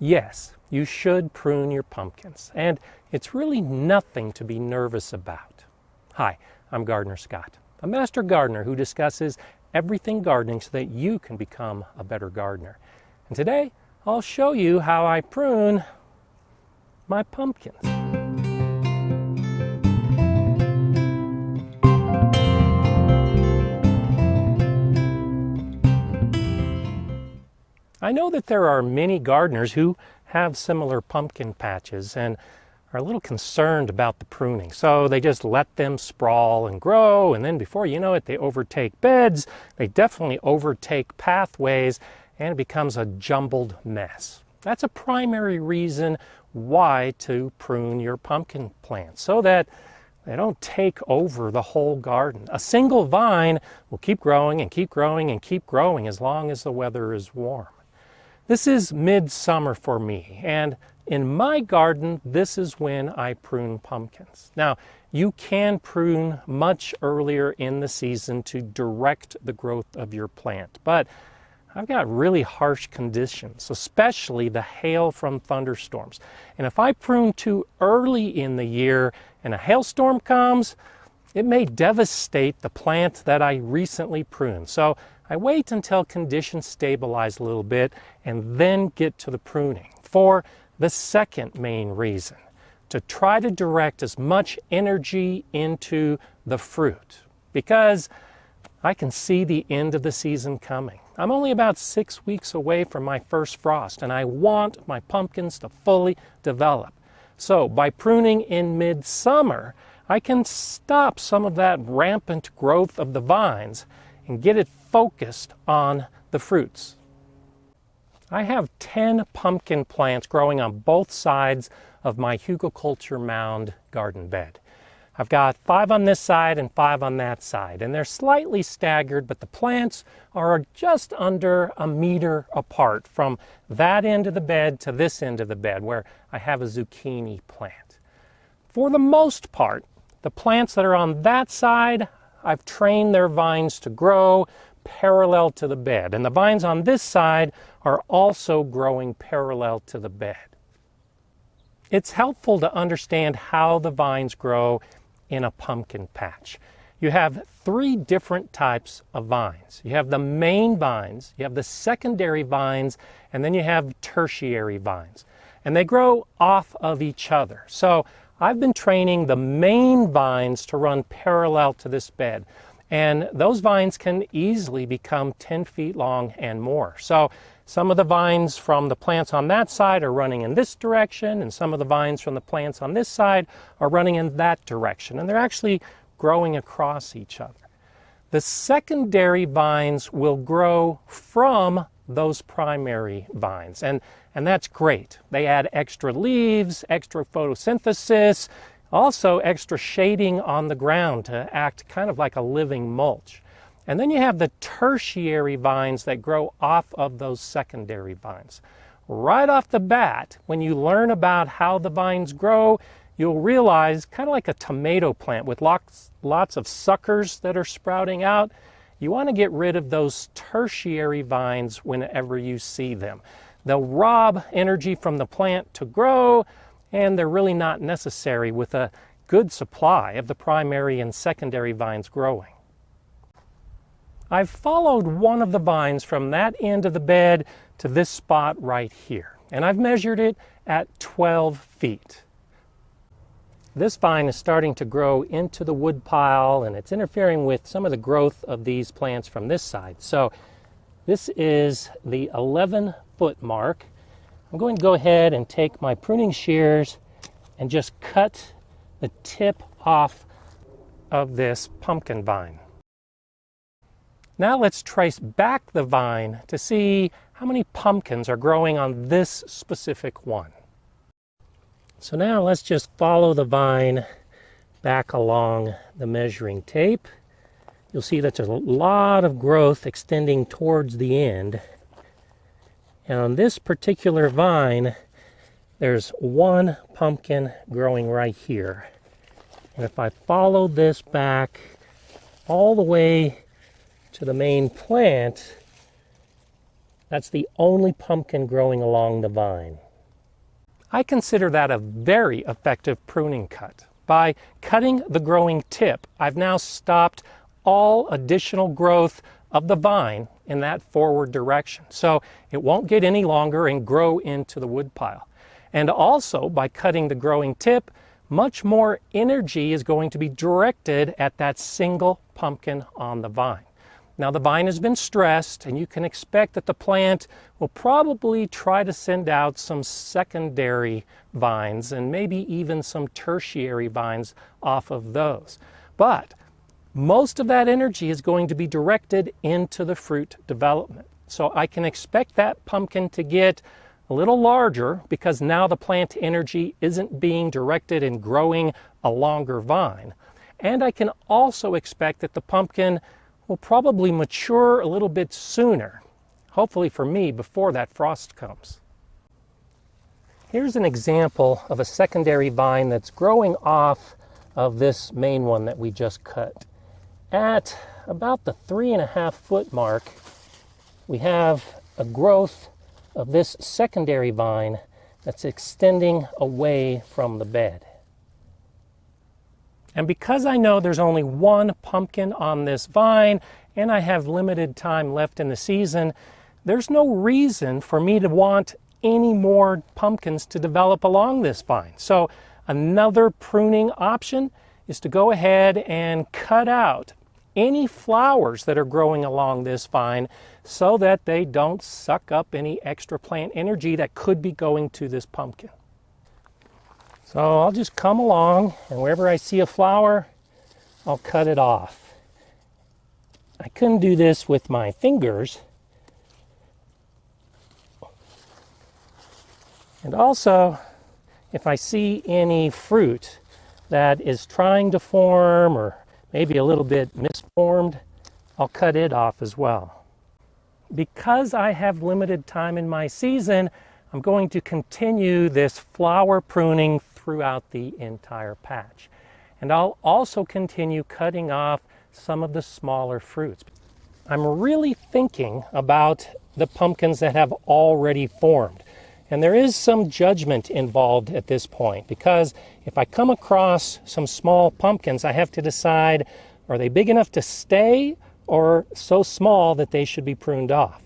Yes, you should prune your pumpkins, and it's really nothing to be nervous about. Hi, I'm Gardener Scott, a master gardener who discusses everything gardening so that you can become a better gardener. And today, I'll show you how I prune my pumpkins. I know that there are many gardeners who have similar pumpkin patches and are a little concerned about the pruning. So they just let them sprawl and grow, and then before you know it, they overtake beds, they definitely overtake pathways, and it becomes a jumbled mess. That's a primary reason why to prune your pumpkin plants, so that they don't take over the whole garden. A single vine will keep growing and keep growing and keep growing as long as the weather is warm. This is midsummer for me, and in my garden, this is when I prune pumpkins. Now, you can prune much earlier in the season to direct the growth of your plant, but I've got really harsh conditions, especially the hail from thunderstorms. And if I prune too early in the year and a hailstorm comes, it may devastate the plant that I recently pruned. So I wait until conditions stabilize a little bit and then get to the pruning for the second main reason, to try to direct as much energy into the fruit, because I can see the end of the season coming. I'm only about 6 weeks away from my first frost, and I want my pumpkins to fully develop. So by pruning in midsummer, I can stop some of that rampant growth of the vines and get it focused on the fruits. I have 10 pumpkin plants growing on both sides of my hugelkultur mound garden bed. I've got 5 on this side and 5 on that side, and they're slightly staggered, but the plants are just under a meter apart from that end of the bed to this end of the bed where I have a zucchini plant. For the most part, the plants that are on that side, I've trained their vines to grow parallel to the bed, and the vines on this side are also growing parallel to the bed. It's helpful to understand how the vines grow in a pumpkin patch. You have 3 different types of vines. You have the main vines, you have the secondary vines, and then you have tertiary vines. And they grow off of each other. So I've been training the main vines to run parallel to this bed. And those vines can easily become 10 feet long and more. So some of the vines from the plants on that side are running in this direction, and some of the vines from the plants on this side are running in that direction. And they're actually growing across each other. The secondary vines will grow from those primary vines, and that's great. They add extra leaves, extra photosynthesis, also extra shading on the ground to act kind of like a living mulch. And then you have the tertiary vines that grow off of those secondary vines. Right off the bat, when you learn about how the vines grow, you'll realize, kind of like a tomato plant with lots of suckers that are sprouting out, you want to get rid of those tertiary vines whenever you see them. They'll rob energy from the plant to grow, and they're really not necessary with a good supply of the primary and secondary vines growing. I've followed one of the vines from that end of the bed to this spot right here, and I've measured it at 12 feet. This vine is starting to grow into the wood pile, and it's interfering with some of the growth of these plants from this side. So this is the 11-foot mark. I'm going to go ahead and take my pruning shears and just cut the tip off of this pumpkin vine. Now let's trace back the vine to see how many pumpkins are growing on this specific one. So now let's just follow the vine back along the measuring tape. You'll see that there's a lot of growth extending towards the end. And on this particular vine, there's 1 pumpkin growing right here. And if I follow this back all the way to the main plant, that's the only pumpkin growing along the vine. I consider that a very effective pruning cut. By cutting the growing tip, I've now stopped all additional growth of the vine in that forward direction. So it won't get any longer and grow into the woodpile. And also, by cutting the growing tip, much more energy is going to be directed at that single pumpkin on the vine. Now the vine has been stressed, and you can expect that the plant will probably try to send out some secondary vines and maybe even some tertiary vines off of those. But most of that energy is going to be directed into the fruit development. So I can expect that pumpkin to get a little larger because now the plant energy isn't being directed in growing a longer vine. And I can also expect that the pumpkin will probably mature a little bit sooner, hopefully for me before that frost comes. Here's an example of a secondary vine that's growing off of this main one that we just cut. At about the 3.5 foot mark, we have a growth of this secondary vine that's extending away from the bed. And because I know there's only one pumpkin on this vine and I have limited time left in the season, there's no reason for me to want any more pumpkins to develop along this vine. So another pruning option is to go ahead and cut out any flowers that are growing along this vine so that they don't suck up any extra plant energy that could be going to this pumpkin. So I'll just come along, and wherever I see a flower, I'll cut it off. I couldn't do this with my fingers. And also, if I see any fruit that is trying to form or maybe a little bit misformed, I'll cut it off as well. Because I have limited time in my season, I'm going to continue this flower pruning throughout the entire patch. And I'll also continue cutting off some of the smaller fruits. I'm really thinking about the pumpkins that have already formed. And there is some judgment involved at this point, because if I come across some small pumpkins, I have to decide, are they big enough to stay or so small that they should be pruned off?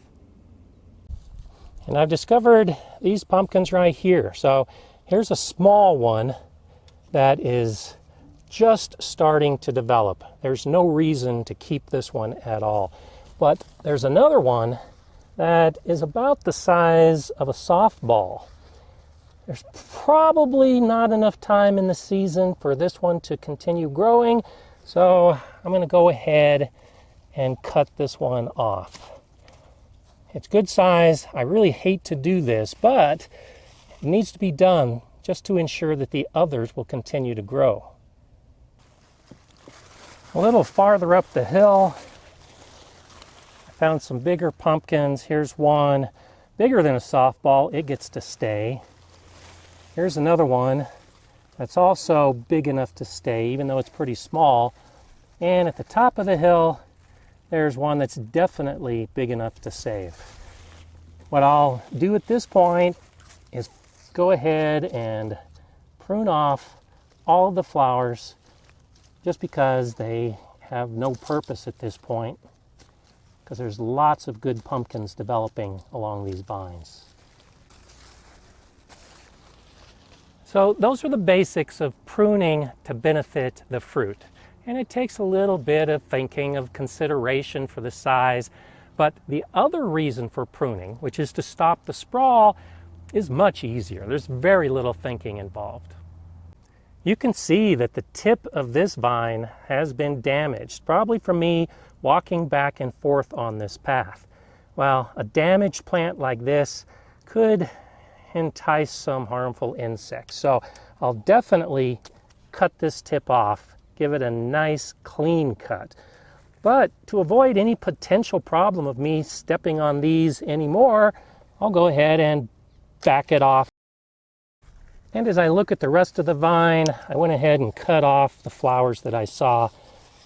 And I've discovered these pumpkins right here. So here's a small one that is just starting to develop. There's no reason to keep this one at all. But there's another one that is about the size of a softball. There's probably not enough time in the season for this one to continue growing, so I'm going to go ahead and cut this one off. It's good size. I really hate to do this, but it needs to be done just to ensure that the others will continue to grow. A little farther up the hill, found some bigger pumpkins. Here's one bigger than a softball. It gets to stay. Here's another one that's also big enough to stay, even though it's pretty small. And at the top of the hill, there's one that's definitely big enough to save. What I'll do at this point is go ahead and prune off all of the flowers just because they have no purpose at this point, because there's lots of good pumpkins developing along these vines. So those are the basics of pruning to benefit the fruit. And it takes a little bit of thinking, of consideration for the size. But the other reason for pruning, which is to stop the sprawl, is much easier. There's very little thinking involved. You can see that the tip of this vine has been damaged, probably from me walking back and forth on this path. Well, a damaged plant like this could entice some harmful insects. So I'll definitely cut this tip off, give it a nice clean cut. But to avoid any potential problem of me stepping on these anymore, I'll go ahead and back it off. And as I look at the rest of the vine, I went ahead and cut off the flowers that I saw.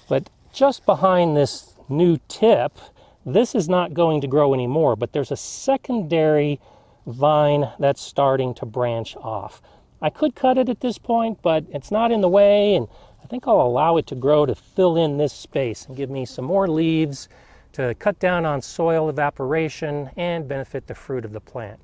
But just behind this new tip, this is not going to grow anymore, but there's a secondary vine that's starting to branch off. I could cut it at this point, but it's not in the way, and I think I'll allow it to grow to fill in this space and give me some more leaves to cut down on soil evaporation and benefit the fruit of the plant.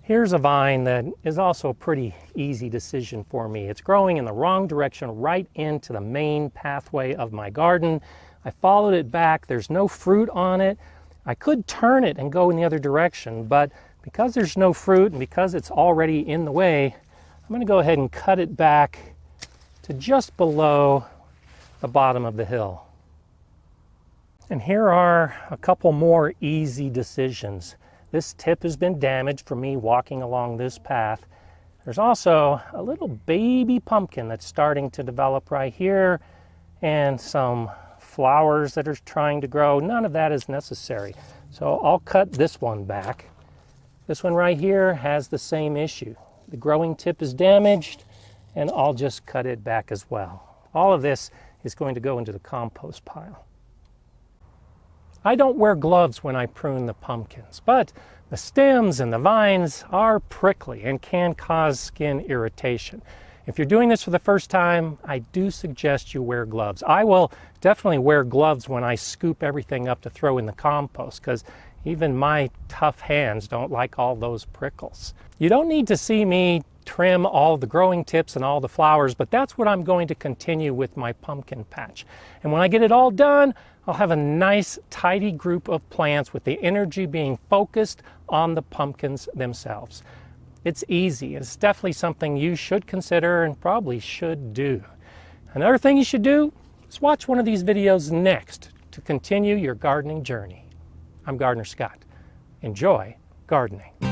Here's a vine that is also a pretty easy decision for me. It's growing in the wrong direction right into the main pathway of my garden. I followed it back. There's no fruit on it. I could turn it and go in the other direction, but because there's no fruit and because it's already in the way, I'm going to go ahead and cut it back to just below the bottom of the hill. And here are a couple more easy decisions. This tip has been damaged from me walking along this path. There's also a little baby pumpkin that's starting to develop right here, and some flowers that are trying to grow. None of that is necessary. So I'll cut this one back. This one right here has the same issue. The growing tip is damaged, and I'll just cut it back as well. All of this is going to go into the compost pile. I don't wear gloves when I prune the pumpkins, but the stems and the vines are prickly and can cause skin irritation. If you're doing this for the first time, I do suggest you wear gloves. I will definitely wear gloves when I scoop everything up to throw in the compost, because even my tough hands don't like all those prickles. You don't need to see me trim all the growing tips and all the flowers, but that's what I'm going to continue with my pumpkin patch. And when I get it all done, I'll have a nice tidy group of plants with the energy being focused on the pumpkins themselves. It's easy. It's definitely something you should consider and probably should do. Another thing you should do is watch one of these videos next to continue your gardening journey. I'm Gardener Scott. Enjoy gardening.